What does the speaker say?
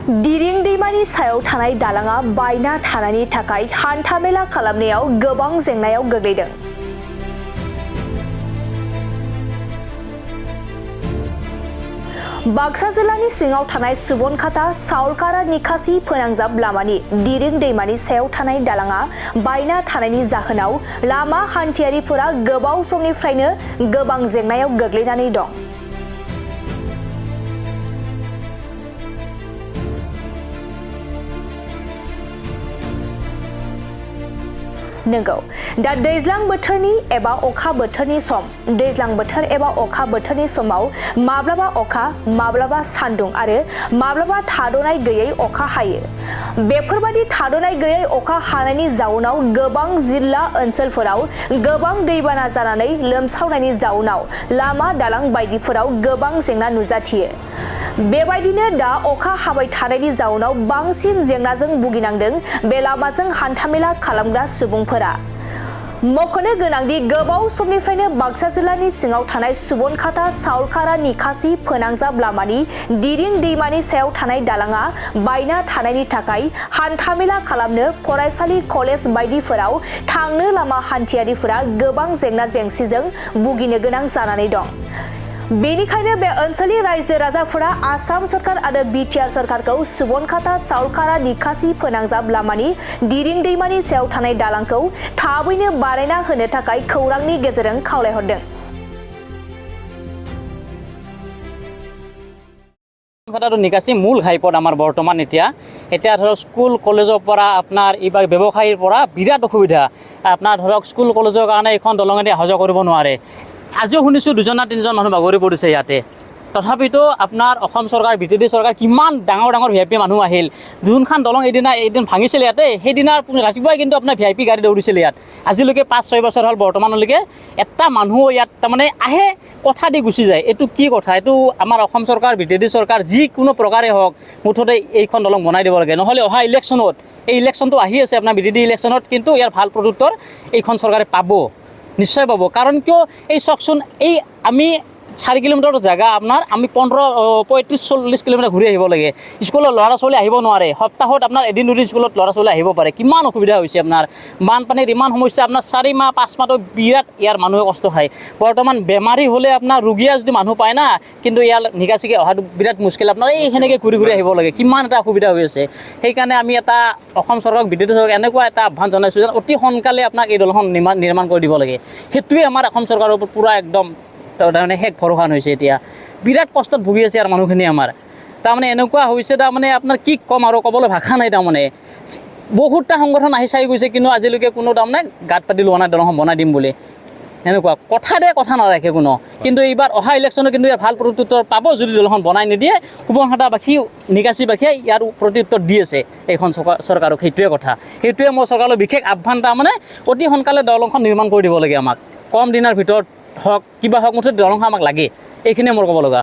दिरिं दैमानि सायाव थानाय दालाङा बायना थानायनि थाखाय हान्थामेला खालामनायाव गोबां जेंनायाव गोग्लैदों। बाक्सा जिल्लानि सिङाव थानाय सुबनखाता साउलकारा निकासि फोनांजाब लामानि दिरिं दैमानि सायाव थानाय दालाङा बायना थानायनि जाहोनाव लामा हान्थियारिफोरा गोबाव समनिफ्रायनो गोबां जेंनायाव गोग्लैनानै दं। नंगौ दा दैज्लां बोथोरनि एबा अखा बोथोरनि सम दैज्लां बोथोर एबा अखा बोथोरनि समाव माब्लाबा अखा माब्लाबा सान्दुं आरो माब्लाबा थाद'नाय गैयै अखा हायो। बेफोरबादि थाद'नाय गैयै अखा हानायनि जाउनाव गोबां जिल्ला ओनसोलफोराव गोबां दैबाना जानानै लोमसावनायनि जाउनाव लामा दालां बायदिफोराव गोबां जेंना नुजाथियो। बेबायदिनो दा अखा हाबाय थानायनि जाउनाव बांसिन जेंनाजों भुगिनांदों बे लामाजों हान्थामेला खालामग्रा सुबुंफोरा। मख'नो गोनांदि गोबाव समनिफ्रायनो बाक्सा जिल्लानि सिङाव थानाय सुबनखाता साउलकारा निकासि फोनांजाब लामानि दिरिं दैमानि सायाव थानाय दालाङा बायना थानायनि थाखाय हान्थामेला खालामनो फरायसालि कलेज बायदिफोराव थांनो लामा हान्थियारिफोरा गोबां जेंना जेंसिजों भुगिनो गोनां जानानै दं। बेनिखायनो बे ओनसोलनि रायजो राजाफोरा आसाम सरकार आरो बिटिआर सरकारखौ सुबनखाता साउलकारा निकासि फोनांजाब लामानि दिरिं दैमानि सायाव थानाय दालांखौ थाबैनो बानायना होनो थाखाय खौरांनि गेजेरजों खावलायहरदों। निकासি মূল ঘাইপথ আমাৰ বৰ্তমান এতিয়া ধৰক স্কুল কলেজৰ পৰা আপোনাৰ এইবাৰ ব্যৱসায়ীৰ পৰা বিৰাট অসুবিধা। আপোনাৰ ধৰক স্কুল কলেজৰ কাৰণে এখন দলঙেদি অহা যোৱা কৰিব নোৱাৰে। আজিও শুনিছোঁ 2জন না 3জন মানুহ বাগৰি পৰিছে ইয়াতে। তথাপিতো আপোনাৰ অসম চৰকাৰ বিজেপি চৰকাৰ কিমান ডাঙৰ ডাঙৰ ভিআইপি মানুহ আহিল। যোনখন দলং এদিন ভাঙিছিলে ইয়াতে সেইদিনা ৰাতিপুৱাই কিন্তু আপোনাৰ ভিআইপি গাড়ী দৌৰিছিলে ইয়াত। আজিলৈকে 5-6 বছৰ হ'ল বৰ্তমানলৈকে এটা মানুহ ইয়াত তাৰমানে আহে কথা দি গুচি যায়। এইটো কি কথা? এইটো আমাৰ অসম চৰকাৰ বিজেপি চৰকাৰ যিকোনো প্ৰকাৰে হওক মুঠতে এইখন দলং বনাই দিব লাগে। নহ'লে অহা ইলেকশ্যনত এই ইলেকশ্যনটো আহি আছে আপোনাৰ বিজেপি ইলেকশ্যনত কিন্তু ইয়াৰ ভাল প্ৰত্যুত্তৰ এইখন চৰকাৰে পাব, নিশ্চয় পাব। কাৰণ কিয় এই চাওকচোন এই আমি 4 কিলোমিটাৰ জায়গা আপোনাৰ আমি 35-40 কিলোমিটাৰ ঘূৰি আহিব লাগে। স্কুলৰ ল'ৰা ছোৱালী আহিব নোৱাৰে। সপ্তাহত আপোনাৰ এদিন দুদিন স্কুলত ল'ৰা ছোৱালী আহিব পাৰে। কিমান অসুবিধা হৈছে আপোনাৰ বানপানীৰ ইমান সমস্যা আপোনাৰ 4 মাহ 5 মাহতো বিৰাট ইয়াৰ মানুহে কষ্ট খায়। বৰ্তমান বেমাৰী হ'লে আপোনাৰ ৰোগীয়া যদি মানুহ পায় না কিন্তু ইয়াৰ নিকাচিকে অহাটো বিৰাট মুস্কিল। আপোনাৰ এই সেনেকৈ ঘূৰি ঘূৰি আহিব লাগে। কিমান এটা অসুবিধা হৈ আছে। সেইকাৰণে আমি এটা অসম চৰকাৰক বিজেপি চৰকাৰক এনেকুৱা এটা আহ্বান জনাইছোঁ যে অতি সোনকালে আপোনাক এই দলংখন নিৰ্মাণ কৰি দিব লাগে। সেইটোৱে আমাৰ অসম চৰকাৰৰ ওপৰত পূৰা একদম তাৰমানে শেষ ভৰসা হৈছে। এতিয়া বিৰাট কষ্টত ভুগি আছে আৰু মানুহখিনি আমাৰ তাৰমানে এনেকুৱা হৈছে তাৰমানে আপোনাৰ কি ক'ম আৰু ক'বলৈ ভাষা নাই। তাৰমানে বহুতটা সংগঠন আহি চাই গৈছে কিন্তু আজিলৈকে কোনো তাৰমানে গাঁত পাতি লোৱা নাই দলংখন বনাই দিম বুলি। এনেকুৱা কথা নাৰাখে কোনো। কিন্তু এইবাৰ অহা ইলেকশ্যনত কিন্তু ইয়াৰ ভাল প্ৰত্যুত্তৰ পাব যদি দলংখন বনাই নিদিয়ে। সুবনখাতাবাসী নিকাচিবাসীয়ে ইয়াৰ প্ৰত্যুত্তৰ দি আছে এইখন চৰকাৰক। সেইটোৱে কথা। সেইটোৱে মই চৰকাৰলৈ বিশেষ আহ্বান তাৰমানে অতি সোনকালে দলংখন নিৰ্মাণ কৰি দিব লাগে। আমাক কম দিনৰ ভিতৰত হওক কিবা হওক মুঠতে দলংখন আমাক লাগে। এইখিনিয়ে মোৰ ক'ব লগা।